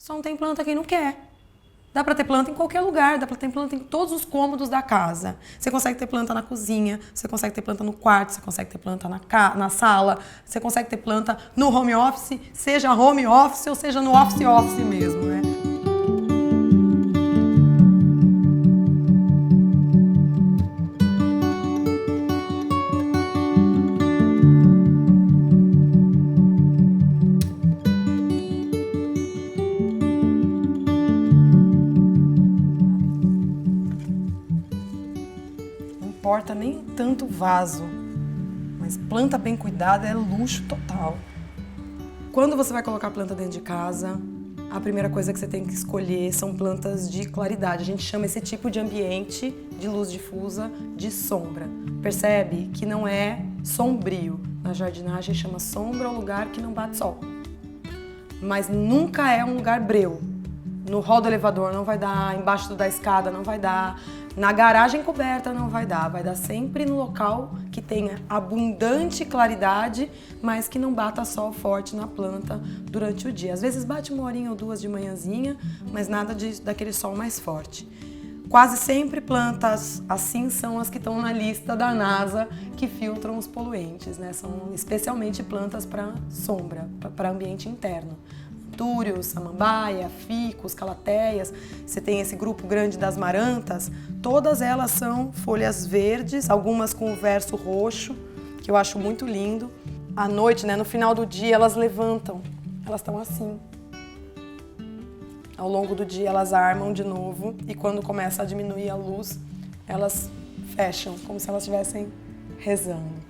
Só não tem planta quem não quer. Dá para ter planta em qualquer lugar, dá para ter planta em todos os cômodos da casa. Você consegue ter planta na cozinha, você consegue ter planta no quarto, você consegue ter planta na sala, você consegue ter planta no home office, seja home office ou seja no office mesmo, né? Não importa nem tanto vaso, mas planta bem cuidada é luxo total. Quando você vai colocar planta dentro de casa, a primeira coisa que você tem que escolher são plantas de claridade. A gente chama esse tipo de ambiente de luz difusa de sombra. Percebe que não é sombrio. Na jardinagem chama sombra o lugar que não bate sol. Mas nunca é um lugar breu. No hall do elevador não vai dar, embaixo da escada não vai dar, na garagem coberta não vai dar sempre no local que tenha abundante claridade, mas que não bata sol forte na planta durante o dia. Às vezes bate uma horinha ou duas de manhãzinha, mas nada daquele sol mais forte. Quase sempre plantas assim são as que estão na lista da NASA que filtram os poluentes, né? São especialmente plantas para sombra, para ambiente interno. Antúrios, samambaia, ficus, calatéias, você tem esse grupo grande das marantas, todas elas são folhas verdes, algumas com o verso roxo, que eu acho muito lindo. À noite, né, no final do dia, elas levantam, elas estão assim. Ao longo do dia elas armam de novo e quando começa a diminuir a luz, elas fecham, como se elas estivessem rezando.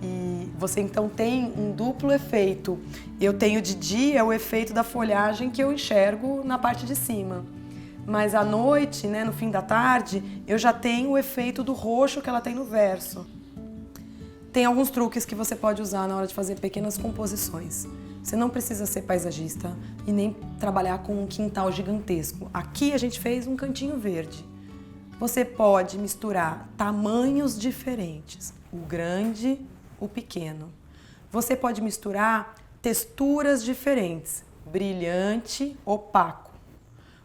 E você então tem um duplo efeito. Eu tenho de dia o efeito da folhagem que eu enxergo na parte de cima. Mas à noite, né, no fim da tarde, eu já tenho o efeito do roxo que ela tem no verso. Tem alguns truques que você pode usar na hora de fazer pequenas composições. Você não precisa ser paisagista e nem trabalhar com um quintal gigantesco. Aqui a gente fez um cantinho verde. Você pode misturar tamanhos diferentes, o grande, o pequeno. Você pode misturar texturas diferentes, brilhante, opaco.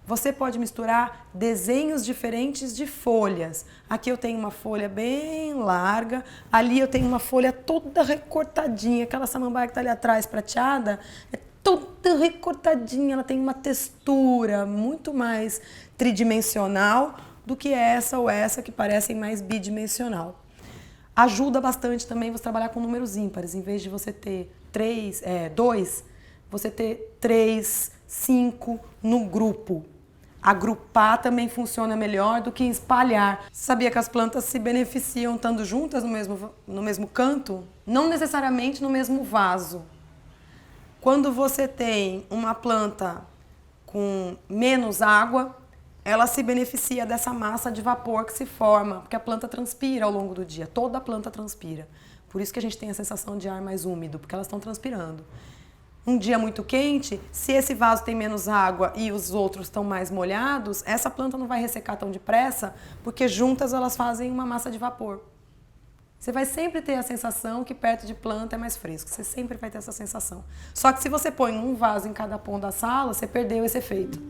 Você pode misturar desenhos diferentes de folhas. Aqui eu tenho uma folha bem larga, ali eu tenho uma folha toda recortadinha, aquela samambaia que está ali atrás prateada, é toda recortadinha, ela tem uma textura muito mais tridimensional do que essa ou essa que parecem mais bidimensional. Ajuda bastante também você trabalhar com números ímpares. Em vez de você ter 2, você ter 3, 5 no grupo. Agrupar também funciona melhor do que espalhar. Sabia que as plantas se beneficiam estando juntas no mesmo canto? Não necessariamente no mesmo vaso. Quando você tem uma planta com menos água, ela se beneficia dessa massa de vapor que se forma, porque a planta transpira ao longo do dia, toda a planta transpira. Por isso que a gente tem a sensação de ar mais úmido, porque elas estão transpirando. Um dia muito quente, se esse vaso tem menos água e os outros estão mais molhados, essa planta não vai ressecar tão depressa, porque juntas elas fazem uma massa de vapor. Você vai sempre ter a sensação que perto de planta é mais fresco, você sempre vai ter essa sensação. Só que se você põe um vaso em cada ponto da sala, você perdeu esse efeito.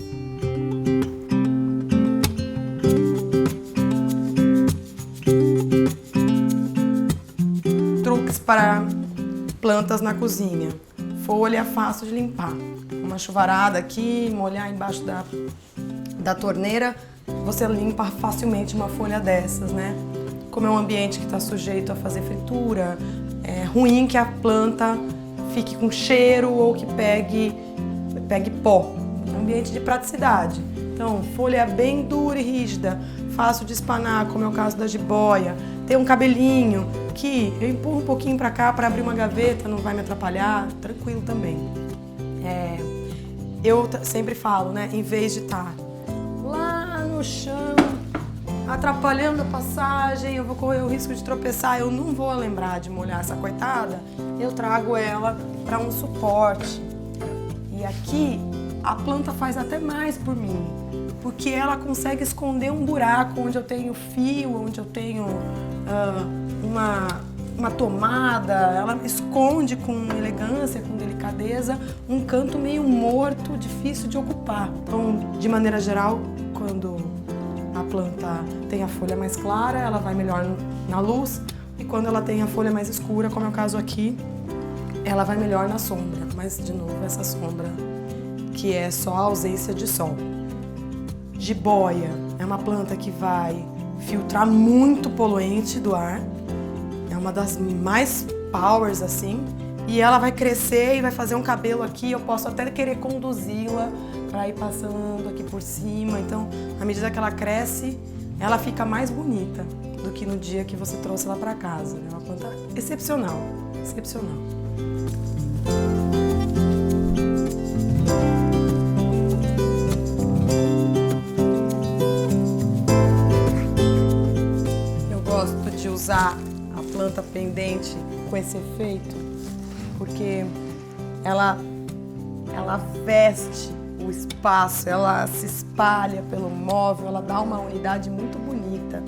Truques para plantas na cozinha. Folha fácil de limpar. Uma chuvarada aqui, molhar embaixo da torneira, você limpa facilmente uma folha dessas, né? Como é um ambiente que está sujeito a fazer fritura, é ruim que a planta fique com cheiro ou que pegue pó. É um ambiente de praticidade. Então, folha bem dura e rígida, fácil de espanar, como é o caso da jiboia. Tem um cabelinho que eu empurro um pouquinho para cá para abrir uma gaveta, não vai me atrapalhar, tranquilo também. Eu sempre falo, né, em vez de estar lá no chão, atrapalhando a passagem, eu vou correr o risco de tropeçar, eu não vou lembrar de molhar essa coitada, eu trago ela para um suporte. E aqui a planta faz até mais por mim, porque ela consegue esconder um buraco onde eu tenho fio, onde eu tenho uma tomada, ela esconde com elegância, com delicadeza. delicadeza, um canto meio morto, difícil de ocupar. Então, de maneira geral, quando a planta tem a folha mais clara, ela vai melhor na luz, e quando ela tem a folha mais escura, como é o caso aqui, ela vai melhor na sombra. Mas, de novo, essa sombra que é só a ausência de sol. Jiboia é uma planta que vai filtrar muito poluente do ar, é uma das mais powers assim, e ela vai crescer e vai fazer um cabelo aqui, eu posso até querer conduzi-la para ir passando aqui por cima, então à medida que ela cresce, ela fica mais bonita do que no dia que você trouxe ela para casa. É uma planta excepcional, excepcional. Usar a planta pendente com esse efeito, porque ela veste o espaço, ela se espalha pelo móvel, ela dá uma unidade muito bonita.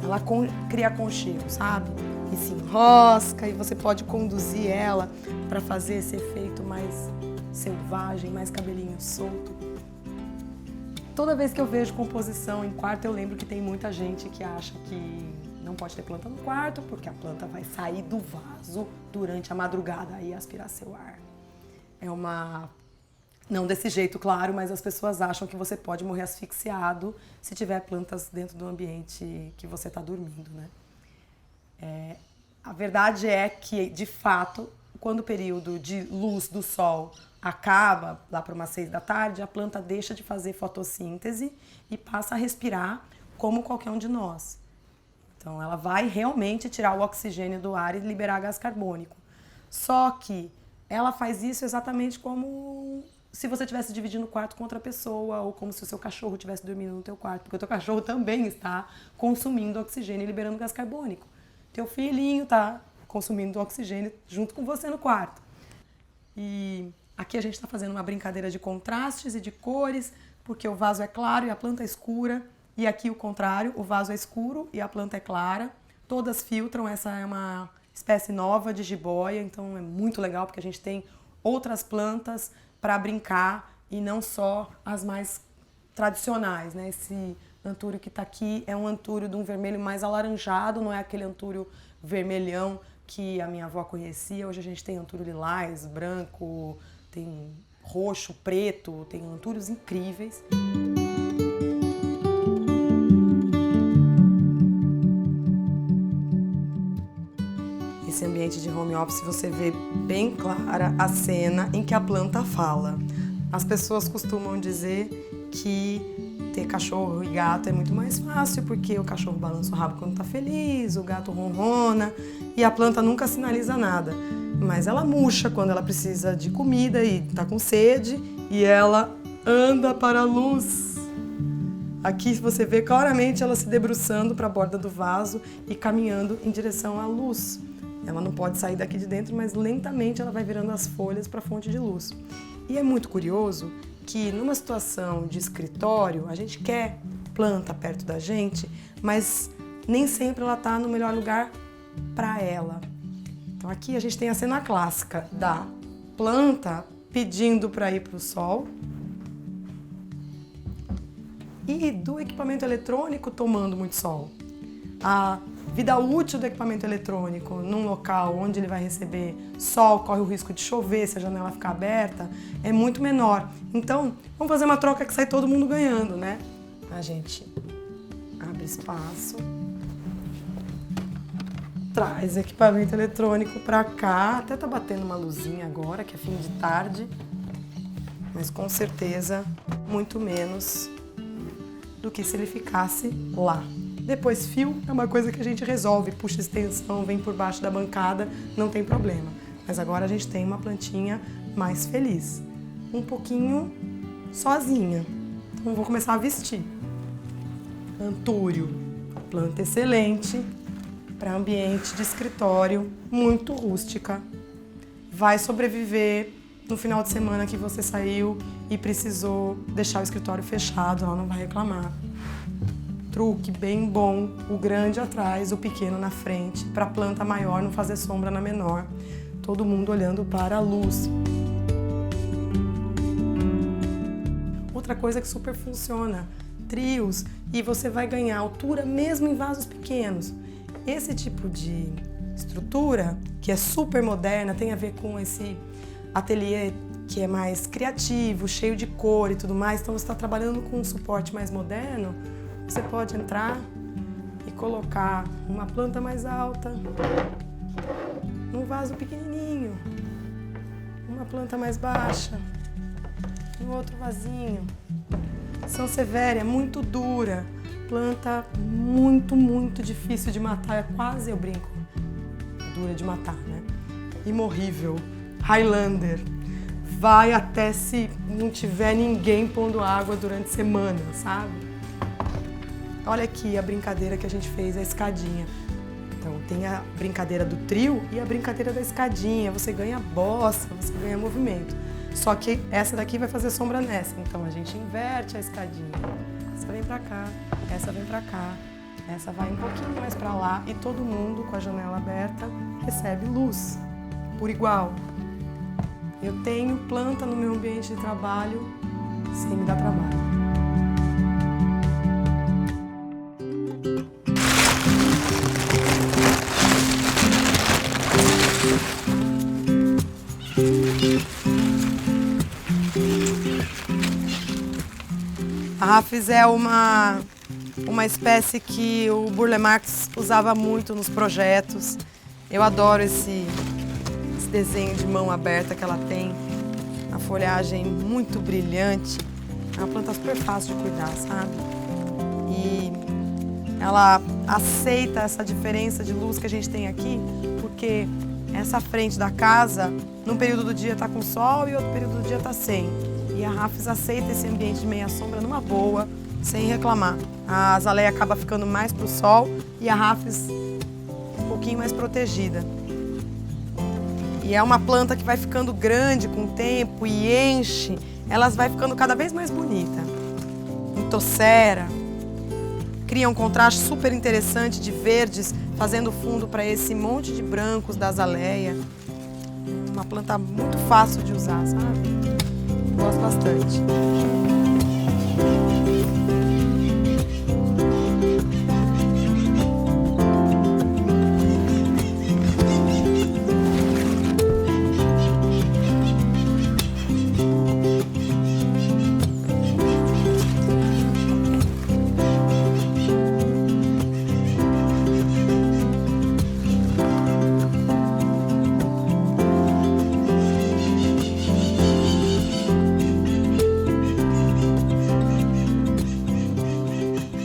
Ela cria aconchego, sabe? E se enrosca e você pode conduzir ela para fazer esse efeito mais selvagem, mais cabelinho solto. Toda vez que eu vejo composição em quarto, eu lembro que tem muita gente que acha que não pode ter planta no quarto, porque a planta vai sair do vaso durante a madrugada e aspirar seu ar. É uma... Não desse jeito, claro, mas as pessoas acham que você pode morrer asfixiado se tiver plantas dentro do ambiente que você está dormindo, né? A verdade é que, de fato, quando o período de luz do sol acaba, lá para umas 6 da tarde, a planta deixa de fazer fotossíntese e passa a respirar como qualquer um de nós. Então, ela vai realmente tirar o oxigênio do ar e liberar gás carbônico. Só que ela faz isso exatamente como se você estivesse dividindo o quarto com outra pessoa ou como se o seu cachorro estivesse dormindo no teu quarto, porque o teu cachorro também está consumindo oxigênio e liberando gás carbônico. Teu filhinho está consumindo oxigênio junto com você no quarto. E aqui a gente está fazendo uma brincadeira de contrastes e de cores, porque o vaso é claro e a planta é escura. E aqui o contrário, o vaso é escuro e a planta é clara. Todas filtram, essa é uma espécie nova de jiboia, então é muito legal porque a gente tem outras plantas para brincar e não só as mais tradicionais, né? Esse antúrio que está aqui é um antúrio de um vermelho mais alaranjado, não é aquele antúrio vermelhão que a minha avó conhecia. Hoje a gente tem antúrio lilás, branco, tem roxo, preto, tem antúrios incríveis. Esse ambiente de home office você vê bem clara a cena em que a planta fala. As pessoas costumam dizer que ter cachorro e gato é muito mais fácil porque o cachorro balança o rabo quando está feliz, o gato ronrona e a planta nunca sinaliza nada. Mas ela murcha quando ela precisa de comida e está com sede e ela anda para a luz. Aqui você vê claramente ela se debruçando para a borda do vaso e caminhando em direção à luz. Ela não pode sair daqui de dentro, mas lentamente ela vai virando as folhas para a fonte de luz. E é muito curioso que numa situação de escritório, a gente quer planta perto da gente, mas nem sempre ela está no melhor lugar para ela. Então aqui a gente tem a cena clássica da planta pedindo para ir para o sol e do equipamento eletrônico tomando muito sol. A vida útil do equipamento eletrônico num local onde ele vai receber sol, corre o risco de chover se a janela ficar aberta, é muito menor. Então, vamos fazer uma troca que sai todo mundo ganhando, né? A gente abre espaço, traz equipamento eletrônico pra cá, até tá batendo uma luzinha agora, que é fim de tarde, mas com certeza muito menos do que se ele ficasse lá. Depois, fio é uma coisa que a gente resolve, puxa extensão, vem por baixo da bancada, não tem problema. Mas agora a gente tem uma plantinha mais feliz, um pouquinho sozinha. Então vou começar a vestir. Antúrio, planta excelente para ambiente de escritório, muito rústica. Vai sobreviver no final de semana que você saiu e precisou deixar o escritório fechado, ela não vai reclamar. Truque bem bom, o grande atrás, o pequeno na frente, para a planta maior não fazer sombra na menor. todo mundo olhando para a luz. Outra coisa que super funciona, trios, e você vai ganhar altura mesmo em vasos pequenos. Esse tipo de estrutura, que é super moderna, tem a ver com esse ateliê que é mais criativo, cheio de cor e tudo mais, então você está trabalhando com um suporte mais moderno, você pode entrar e colocar uma planta mais alta, num vaso pequenininho, uma planta mais baixa, um outro vasinho. Sansevieria é muito dura, planta muito difícil de matar, é quase, eu brinco, dura de matar, né? Imorrível. Highlander. Vai até se não tiver ninguém pondo água durante semanas, sabe? Olha aqui a brincadeira que a gente fez, a escadinha. Então tem a brincadeira do trio e a brincadeira da escadinha. Você ganha bossa, você ganha movimento. Só que essa daqui vai fazer sombra nessa. Então a gente inverte a escadinha. Essa vem pra cá, essa vem pra cá, essa vai um pouquinho mais pra lá e todo mundo com a janela aberta recebe luz por igual. Eu tenho planta no meu ambiente de trabalho sem me dar trabalho. A Rafis é uma espécie que o Burle Marx usava muito nos projetos. Eu adoro esse desenho de mão aberta que ela tem, a folhagem muito brilhante, é uma planta super fácil de cuidar, sabe? E ela aceita essa diferença de luz que a gente tem aqui, porque essa frente da casa, num período do dia tá com sol e outro período do dia tá sem. E a Rafis aceita esse ambiente de meia sombra numa boa, sem reclamar. A azaleia acaba ficando mais pro sol e a Rafis um pouquinho mais protegida. E é uma planta que vai ficando grande com o tempo e enche, elas vai ficando cada vez mais bonita. Entocera, cria um contraste super interessante de verdes, fazendo fundo para esse monte de brancos da azaleia. Uma planta muito fácil de usar, sabe? Gosto bastante.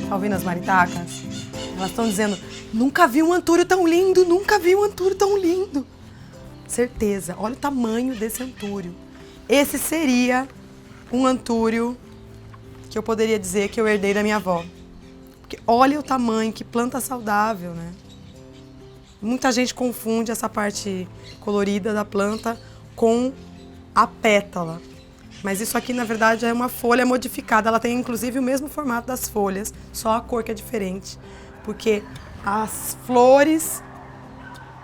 Tá ouvindo as maritacas? Elas estão dizendo, nunca vi um antúrio tão lindo, nunca vi um antúrio tão lindo. Certeza, olha o tamanho desse antúrio. Esse seria um antúrio que eu poderia dizer que eu herdei da minha avó. Porque olha o tamanho, que planta saudável, né? Muita gente confunde essa parte colorida da planta com a pétala. Mas isso aqui, na verdade, é uma folha modificada. Ela tem, inclusive, o mesmo formato das folhas, só a cor que é diferente. Porque as flores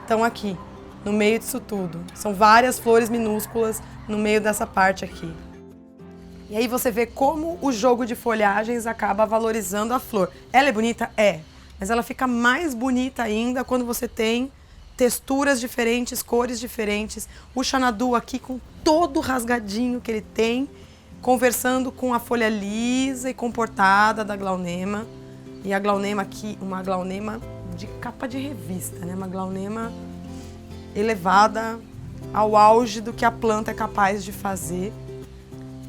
estão aqui, no meio disso tudo. São várias flores minúsculas no meio dessa parte aqui. E aí você vê como o jogo de folhagens acaba valorizando a flor. Ela é bonita? É. Mas ela fica mais bonita ainda quando você tem texturas diferentes, cores diferentes. O Xanadu aqui com todo rasgadinho que ele tem, conversando com a folha lisa e comportada da Glaunema. E a Glaunema aqui, uma Glaunema de capa de revista, né? Uma Glaunema elevada ao auge do que a planta é capaz de fazer,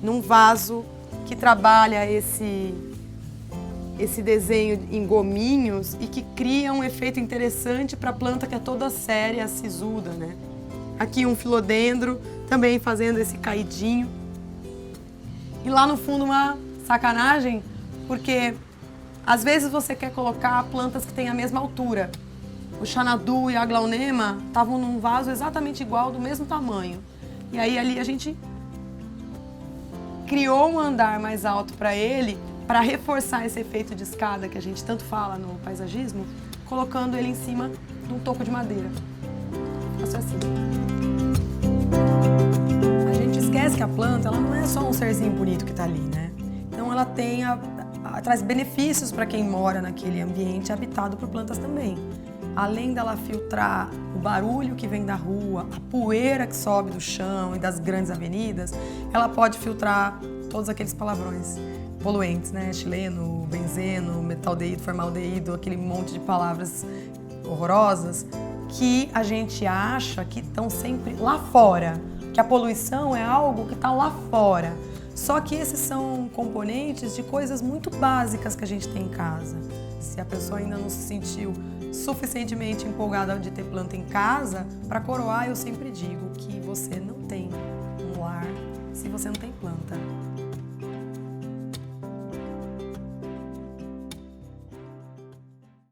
num vaso que trabalha esse desenho em gominhos e que cria um efeito interessante para a planta que é toda séria, sisuda, né? Aqui um filodendro, também fazendo esse caidinho. E lá no fundo uma sacanagem, porque às vezes você quer colocar plantas que têm a mesma altura. O Xanadu e a Glaunema estavam num vaso exatamente igual, do mesmo tamanho. E aí ali a gente criou um andar mais alto para ele, para reforçar esse efeito de escada que a gente tanto fala no paisagismo, colocando ele em cima de um toco de madeira. Faço assim. esquece que a planta, ela não é só um serzinho bonito que está ali, né? Então ela traz benefícios para quem mora naquele ambiente habitado por plantas também. Além dela filtrar o barulho que vem da rua, a poeira que sobe do chão e das grandes avenidas, ela pode filtrar todos aqueles palavrões poluentes, né? Etileno, benzeno, metaldeído, formaldeído, aquele monte de palavras horrorosas que a gente acha que estão sempre lá fora, que a poluição é algo que está lá fora. Só que esses são componentes de coisas muito básicas que a gente tem em casa. Se a pessoa ainda não se sentiu suficientemente empolgada de ter planta em casa, para coroar eu sempre digo que você não tem um lar se você não tem planta.